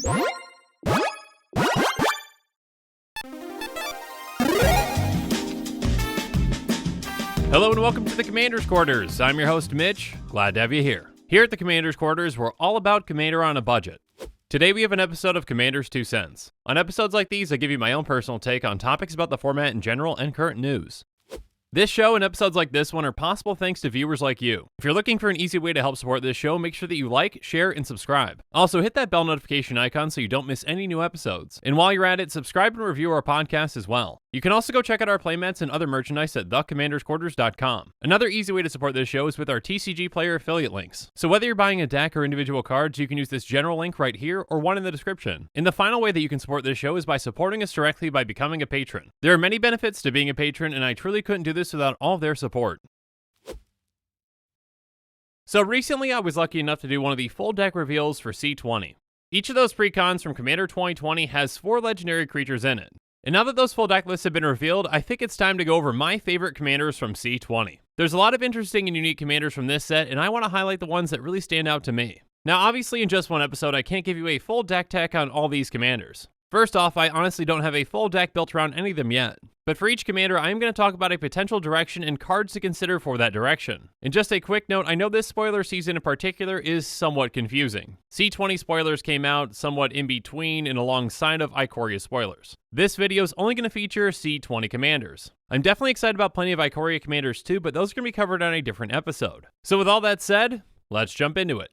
Hello and welcome to the Commander's Quarters. I'm your host, Mitch. Glad to have you here. Here at the Commander's Quarters, we're all about Commander on a budget. Today we have an episode of Commander's 2 Cents. On episodes like these, I give you my own personal take on topics about the format in general and current news. This show and episodes like this one are possible thanks to viewers like you. If you're looking for an easy way to help support this show, make sure that you like, share, and subscribe. Also, hit that bell notification icon so you don't miss any new episodes. And while you're at it, subscribe and review our podcast as well. You can also go check out our playmats and other merchandise at thecommandersquarters.com. Another easy way to support this show is with our TCG Player affiliate links. So whether you're buying a deck or individual cards, you can use this general link right here or one in the description. And the final way that you can support this show is by supporting us directly by becoming a patron. There are many benefits to being a patron, and I truly couldn't do this without all of their support. So recently I was lucky enough to do one of the full deck reveals for C20. Each of those precons from Commander 2020 has 4 legendary creatures in it. And now that those full deck lists have been revealed, I think it's time to go over my favorite commanders from C20. There's a lot of interesting and unique commanders from this set, and I want to highlight the ones that really stand out to me. Now obviously in just one episode I can't give you a full deck tech on all these commanders. First off, I honestly don't have a full deck built around any of them yet. But for each commander, I am going to talk about a potential direction and cards to consider for that direction. And just a quick note, I know this spoiler season in particular is somewhat confusing. C20 spoilers came out somewhat in between and alongside of Ikoria spoilers. This video is only going to feature C20 commanders. I'm definitely excited about plenty of Ikoria commanders too, but those are going to be covered on a different episode. So with all that said, let's jump into it.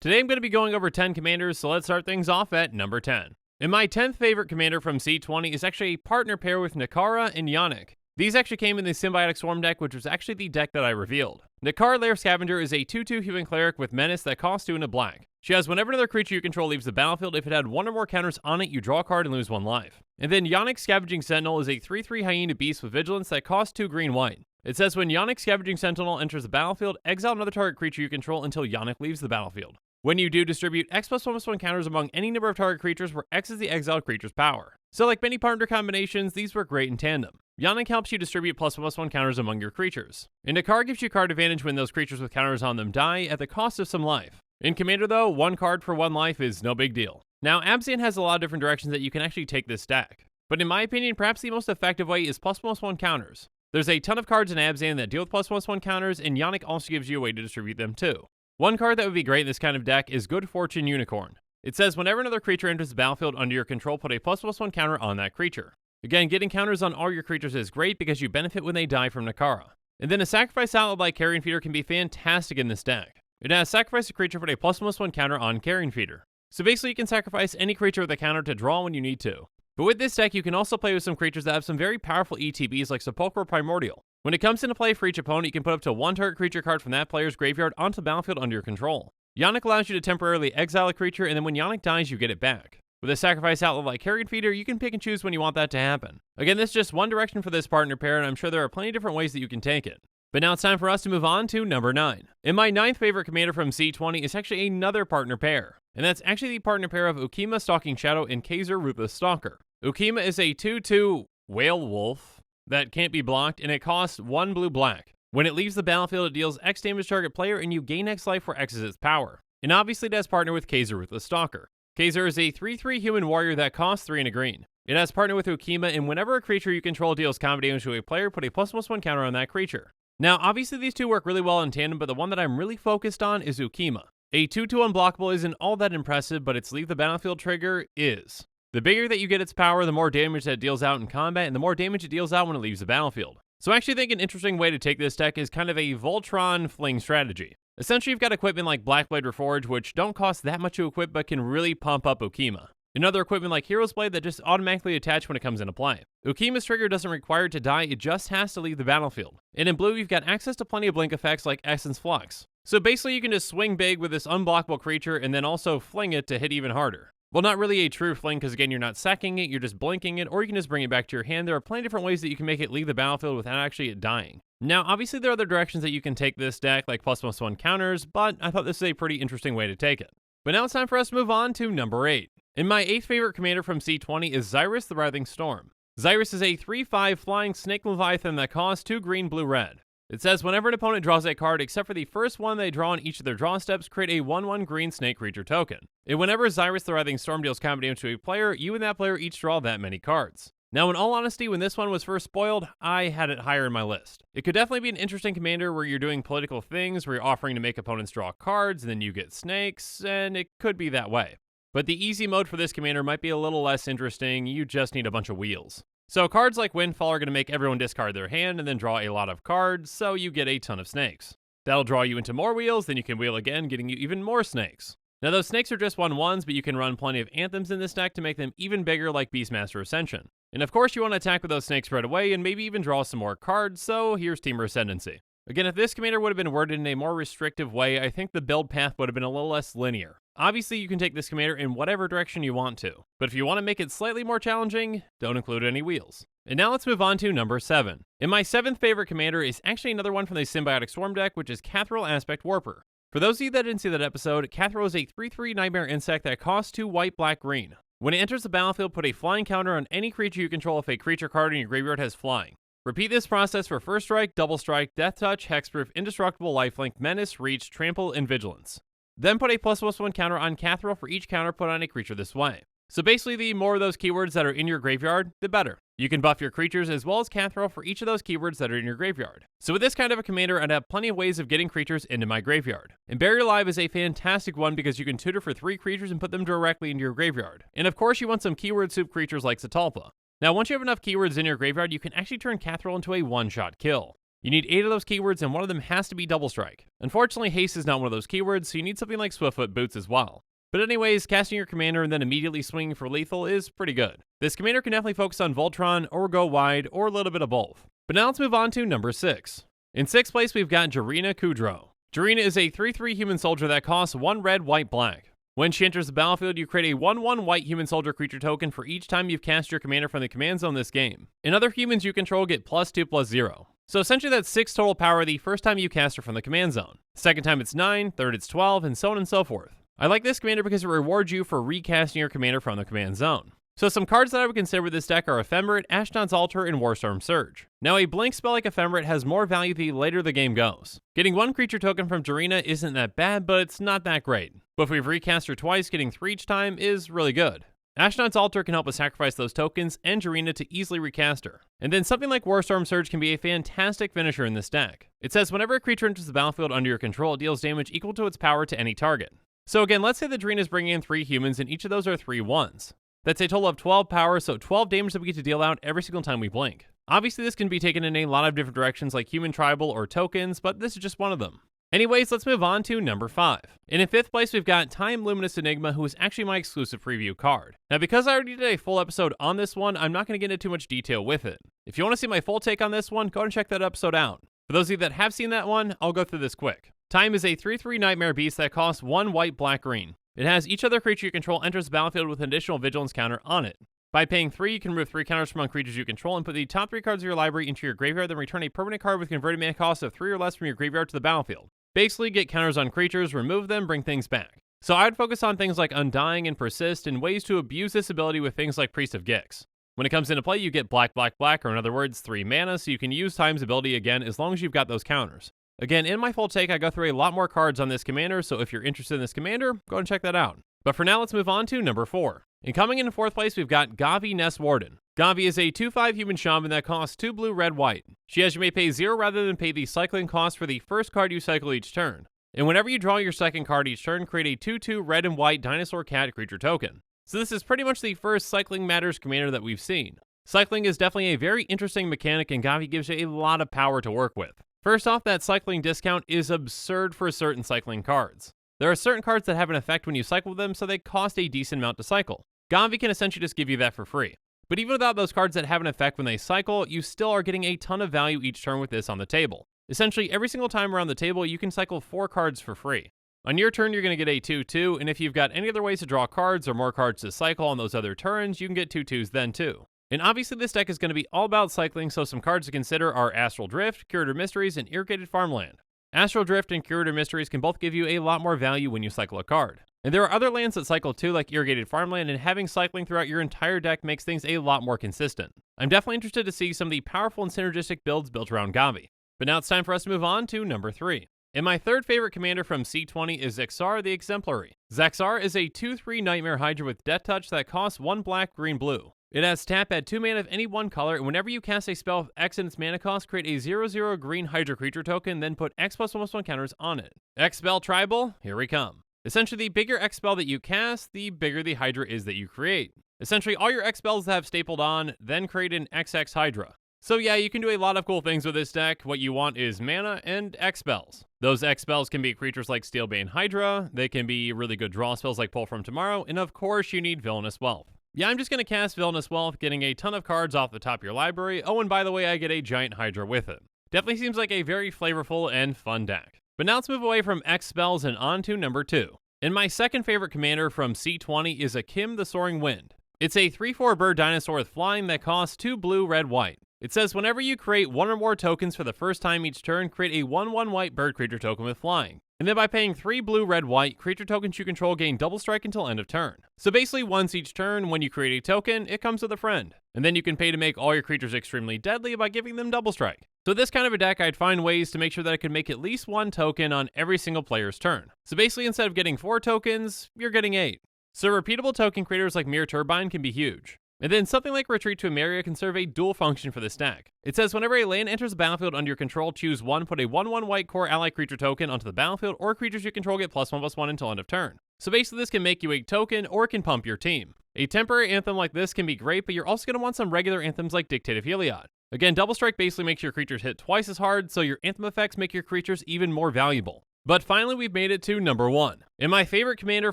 Today I'm going to be going over 10 commanders, so let's start things off at number 10. And my 10th favorite commander from C20 is actually a partner pair with Nekara and Yannick. These actually came in the Symbiotic Swarm deck, which was actually the deck that I revealed. Nekara Lair Scavenger is a 2/2 human cleric with menace that costs 2 and a black. She has whenever another creature you control leaves the battlefield, if it had 1 or more counters on it, you draw a card and lose 1 life. And then Yannick Scavenging Sentinel is a 3/3 hyena beast with vigilance that costs 2 green-white. It says when Yannick Scavenging Sentinel enters the battlefield, exile another target creature you control until Yannick leaves the battlefield. When you do, distribute X+1/+1 counters among any number of target creatures where X is the exiled creature's power. So like many partner combinations, these work great in tandem. Yannick helps you distribute +1/+1 counters among your creatures. And Nekara gives you card advantage when those creatures with counters on them die at the cost of some life. In Commander though, 1 card for 1 life is no big deal. Now Abzan has a lot of different directions that you can actually take this deck. But in my opinion, perhaps the most effective way is +1/+1 counters. There's a ton of cards in Abzan that deal with +1/+1 counters, and Yannick also gives you a way to distribute them too. One card that would be great in this kind of deck is Good Fortune Unicorn. It says whenever another creature enters the battlefield under your control, put a +1/+1 counter on that creature. Again, getting counters on all your creatures is great because you benefit when they die from Nekara. And then a Sacrifice Outlet like Carrion Feeder can be fantastic in this deck. It has sacrifice a creature, put a +1/+1 counter on Carrion Feeder. So basically you can sacrifice any creature with a counter to draw when you need to. But with this deck, you can also play with some creatures that have some very powerful ETBs like Sepulchral Primordial. When it comes into play for each opponent, you can put up to 1 target creature card from that player's graveyard onto the battlefield under your control. Yannick allows you to temporarily exile a creature, and then when Yannick dies, you get it back. With a sacrifice outlet like Carrion Feeder, you can pick and choose when you want that to happen. Again, this is just one direction for this partner pair, and I'm sure there are plenty of different ways that you can take it. But now it's time for us to move on to number 9. And my 9th favorite commander from C20 is actually another partner pair. And that's actually the partner pair of Ukima Stalking Shadow and Kaiser Ruthless Stalker. Ukima is a 2/2 whale wolf that can't be blocked, and it costs 1 blue-black. When it leaves the battlefield, it deals X damage to target player, and you gain X life where X is its power. And obviously it has partner with Kaiser Ruthless Stalker. Kaiser is a 3/3 human warrior that costs 3 and a green. It has partner with Ukima, and whenever a creature you control deals combat damage to a player, put a +1/+1 counter on that creature. Now, obviously these two work really well in tandem, but the one that I'm really focused on is Ukima. A 2/2 unblockable isn't all that impressive, but its leave the battlefield trigger is. The bigger that you get its power, the more damage that it deals out in combat, and the more damage it deals out when it leaves the battlefield. So I actually think an interesting way to take this deck is kind of a Voltron fling strategy. Essentially, you've got equipment like Blackblade Reforged, which don't cost that much to equip, but can really pump up Ukima. And other equipment like Hero's Blade that just automatically attach when it comes into play. Ukima's trigger doesn't require it to die, it just has to leave the battlefield. And in blue, you've got access to plenty of blink effects like Essence Flux. So basically, you can just swing big with this unblockable creature and then also fling it to hit even harder. Well, not really a true fling, because again, you're not sacking it, you're just blinking it, or you can just bring it back to your hand. There are plenty of different ways that you can make it leave the battlefield without actually it dying. Now, obviously there are other directions that you can take this deck, like +1/+1 counters, but I thought this is a pretty interesting way to take it. But now it's time for us to move on to number 8. And my 8th favorite commander from C20 is Xyrus the Writhing Storm. Xyrus is a 3/5 flying snake leviathan that costs 2 green, blue, red. It says whenever an opponent draws a card except for the first one they draw on each of their draw steps, create a 1/1 green snake creature token. And whenever Xyrus the Writhing Storm deals combat damage to a player, you and that player each draw that many cards. Now, in all honesty, when this one was first spoiled, I had it higher in my list. It could definitely be an interesting commander where you're doing political things, where you're offering to make opponents draw cards, and then you get snakes, and it could be that way. But the easy mode for this commander might be a little less interesting, you just need a bunch of wheels. So cards like Windfall are going to make everyone discard their hand and then draw a lot of cards, so you get a ton of snakes. That'll draw you into more wheels, then you can wheel again, getting you even more snakes. Now those snakes are just 1/1s, but you can run plenty of Anthems in this deck to make them even bigger like Beastmaster Ascension. And of course you want to attack with those snakes right away and maybe even draw some more cards, so here's Temur Ascendancy. Again, if this commander would have been worded in a more restrictive way, I think the build path would have been a little less linear. Obviously, you can take this commander in whatever direction you want to, but if you want to make it slightly more challenging, don't include any wheels. And now let's move on to number 7. And my 7th favorite commander is actually another one from the Symbiotic Swarm deck, which is Kathril Aspect Warper. For those of you that didn't see that episode, Kathril is a 3/3 Nightmare Insect that costs 2 white, black, green. When it enters the battlefield, put a flying counter on any creature you control if a creature card in your graveyard has flying. Repeat this process for First Strike, Double Strike, Death Touch, Hexproof, Indestructible, Lifelink, Menace, Reach, Trample, and Vigilance. Then put a +1/+1 counter on Kathril for each counter put on a creature this way. So basically, the more of those keywords that are in your graveyard, the better. You can buff your creatures as well as Kathril for each of those keywords that are in your graveyard. So with this kind of a commander, I'd have plenty of ways of getting creatures into my graveyard. And Buried Alive is a fantastic one because you can tutor for 3 creatures and put them directly into your graveyard. And of course, you want some keyword soup creatures like Satalpa. Now, once you have enough keywords in your graveyard, you can actually turn Kathril into a one-shot kill. You need 8 of those keywords, and one of them has to be Double Strike. Unfortunately, Haste is not one of those keywords, so you need something like Swiftfoot Boots as well. But anyways, casting your commander and then immediately swinging for lethal is pretty good. This commander can definitely focus on Voltron, or go wide, or a little bit of both. But now let's move on to number 6. In 6th place, we've got Jarina Kudro. Jarina is a 3/3 human soldier that costs 1 red, white, black. When she enters the battlefield, you create a 1/1 white human soldier creature token for each time you've cast your commander from the command zone this game. And other humans you control get +2/+0. So essentially that's 6 total power the first time you cast her from the command zone. Second time it's 9, third it's 12, and so on and so forth. I like this commander because it rewards you for recasting your commander from the command zone. So some cards that I would consider with this deck are Ephemerate, Ashnod's Altar, and Warstorm Surge. Now a blink spell like Ephemerate has more value the later the game goes. Getting 1 creature token from Jarina isn't that bad, but it's not that great. But if we've recast her twice, getting 3 each time is really good. Ashnod's Altar can help us sacrifice those tokens and Jarina to easily recast her. And then something like Warstorm Surge can be a fantastic finisher in this deck. It says whenever a creature enters the battlefield under your control, it deals damage equal to its power to any target. So again, let's say the Jarina is bringing in 3 humans and each of those are 3 1s. That's a total of 12 power, so 12 damage that we get to deal out every single time we blink. Obviously this can be taken in a lot of different directions like human tribal or tokens, but this is just one of them. Anyways, let's move on to number 5. And in 5th place, we've got Time Luminous Enigma, who is actually my exclusive preview card. Now, because I already did a full episode on this one, I'm not going to get into too much detail with it. If you want to see my full take on this one, go and check that episode out. For those of you that have seen that one, I'll go through this quick. Time is a 3/3 Nightmare Beast that costs 1 white, black, green. It has each other creature you control enters the battlefield with an additional Vigilance counter on it. By paying 3, you can remove 3 counters from on creatures you control and put the top 3 cards of your library into your graveyard, then return a permanent card with converted mana cost of 3 or less from your graveyard to the battlefield. Basically, get counters on creatures, remove them, bring things back. So I would focus on things like Undying and Persist and ways to abuse this ability with things like Priest of Gix. When it comes into play, you get black, black, black, or in other words, 3 mana, so you can use Time's ability again as long as you've got those counters. Again, in my full take, I go through a lot more cards on this commander, so if you're interested in this commander, go and check that out. But for now, let's move on to number 4. And coming in 4th place, we've got Gavi Nest Warden. Gavi is a 2/5 human shaman that costs 2 blue, red, white. She has you may pay 0 rather than pay the cycling cost for the first card you cycle each turn. And whenever you draw your second card each turn, create a 2/2 red and white dinosaur cat creature token. So this is pretty much the first Cycling Matters commander that we've seen. Cycling is definitely a very interesting mechanic and Gavi gives you a lot of power to work with. First off, that cycling discount is absurd for certain cycling cards. There are certain cards that have an effect when you cycle them, so they cost a decent amount to cycle. Gavi can essentially just give you that for free. But even without those cards that have an effect when they cycle, you still are getting a ton of value each turn with this on the table. Essentially, every single time around the table, you can cycle 4 cards for free. On your turn, you're going to get a 2/2, and if you've got any other ways to draw cards or more cards to cycle on those other turns, you can get 2/2s then too. And obviously this deck is going to be all about cycling, so some cards to consider are Astral Drift, Curator Mysteries, and Irrigated Farmland. Astral Drift and Curator Mysteries can both give you a lot more value when you cycle a card. And there are other lands that cycle too, like Irrigated Farmland, and having cycling throughout your entire deck makes things a lot more consistent. I'm definitely interested to see some of the powerful and synergistic builds built around Gavi. But now it's time for us to move on to number 3. And my third favorite commander from C20 is Zaxar the Exemplary. Zaxar is a 2/3 Nightmare Hydra with Death Touch that costs 1 black, green, blue. It has tap, add 2 mana of any one color, and whenever you cast a spell with X in its mana cost, create a 0/0 green Hydra creature token, then put X+1/+1 counters on it. X-Spell Tribal, here we come. Essentially, the bigger X spell that you cast, the bigger the Hydra is that you create. Essentially, all your X spells that have stapled on, then create an XX Hydra. So yeah, you can do a lot of cool things with this deck. What you want is mana and X spells. Those X spells can be creatures like Steelbane Hydra, they can be really good draw spells like Pull from Tomorrow, and of course you need Villainous Wealth. Yeah, I'm just going to cast Villainous Wealth, getting a ton of cards off the top of your library. Oh, and by the way, I get a giant Hydra with it. Definitely seems like a very flavorful and fun deck. But now let's move away from X spells and on to number 2. And my second favorite commander from C20 is Akim the Soaring Wind. It's a 3/4 bird dinosaur with flying that costs 2 blue, red, white. It says whenever you create 1 or more tokens for the first time each turn, create a 1/1 white bird creature token with flying. And then by paying 3 blue, red, white, creature tokens you control gain double strike until end of turn. So basically once each turn, when you create a token, it comes with a friend. And then you can pay to make all your creatures extremely deadly by giving them double strike. So this kind of a deck, I'd find ways to make sure that I could make at least 1 token on every single player's turn. So basically instead of getting 4 tokens, you're getting 8. So repeatable token creators like Mirror Turbine can be huge. And then something like Retreat to Emeria can serve a dual function for this deck. It says whenever a land enters the battlefield under your control, choose 1, put a 1/1 white core ally creature token onto the battlefield, or creatures you control get +1/+1 until end of turn. So basically this can make you a token or it can pump your team. A temporary anthem like this can be great, but you're also going to want some regular anthems like Dictate of Heliod. Again, Double Strike basically makes your creatures hit twice as hard, so your anthem effects make your creatures even more valuable. But finally we've made it to number 1. And my favorite commander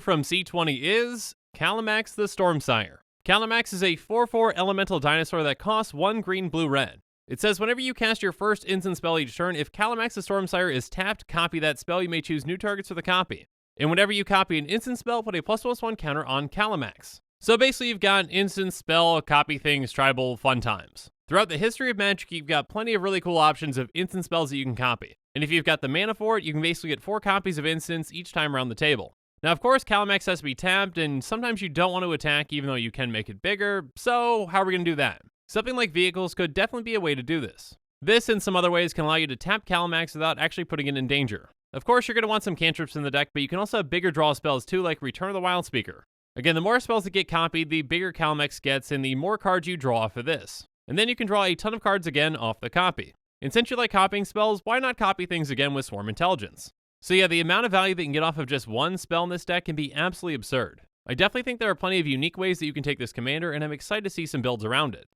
from C20 is Kalamax the Stormsire. Kalamax is a 4/4 elemental dinosaur that costs 1 green, blue, red. It says whenever you cast your first instant spell each turn, if Kalamax the Stormsire is tapped, copy that spell. You may choose new targets for the copy. And whenever you copy an instant spell, put a +1/+1 counter on Kalamax. So basically you've got an instant spell, copy things, tribal, fun times. Throughout the history of Magic, you've got plenty of really cool options of instant spells that you can copy. And if you've got the mana for it, you can basically get 4 copies of instants each time around the table. Now, of course, Kalamax has to be tapped, and sometimes you don't want to attack even though you can make it bigger, so how are we going to do that? Something like vehicles could definitely be a way to do this. This and some other ways can allow you to tap Kalamax without actually putting it in danger. Of course, you're going to want some cantrips in the deck, but you can also have bigger draw spells too, like Return of the Wild Speaker. Again, the more spells that get copied, the bigger Kalamax gets, and the more cards you draw off of this. And then you can draw a ton of cards again off the copy. And since you like copying spells, why not copy things again with Swarm Intelligence? So yeah, the amount of value that you can get off of just 1 spell in this deck can be absolutely absurd. I definitely think there are plenty of unique ways that you can take this commander, and I'm excited to see some builds around it.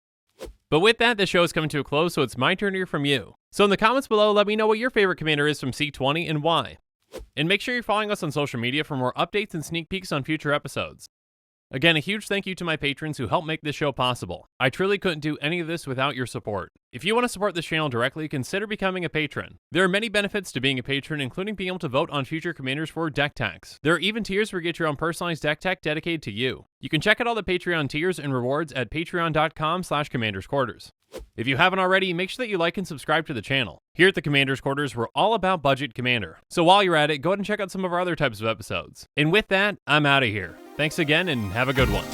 But with that, the show is coming to a close, so it's my turn to hear from you. So in the comments below, let me know what your favorite commander is from C20 and why. And make sure you're following us on social media for more updates and sneak peeks on future episodes. Again, a huge thank you to my patrons who help make this show possible. I truly couldn't do any of this without your support. If you want to support this channel directly, consider becoming a patron. There are many benefits to being a patron, including being able to vote on future commanders for deck techs. There are even tiers where you get your own personalized deck tech dedicated to you. You can check out all the Patreon tiers and rewards at patreon.com/commandersquarters. If you haven't already, make sure that you like and subscribe to the channel. Here at the Commander's Quarters, we're all about budget commander. So while you're at it, go ahead and check out some of our other types of episodes. And with that, I'm out of here. Thanks again and have a good one.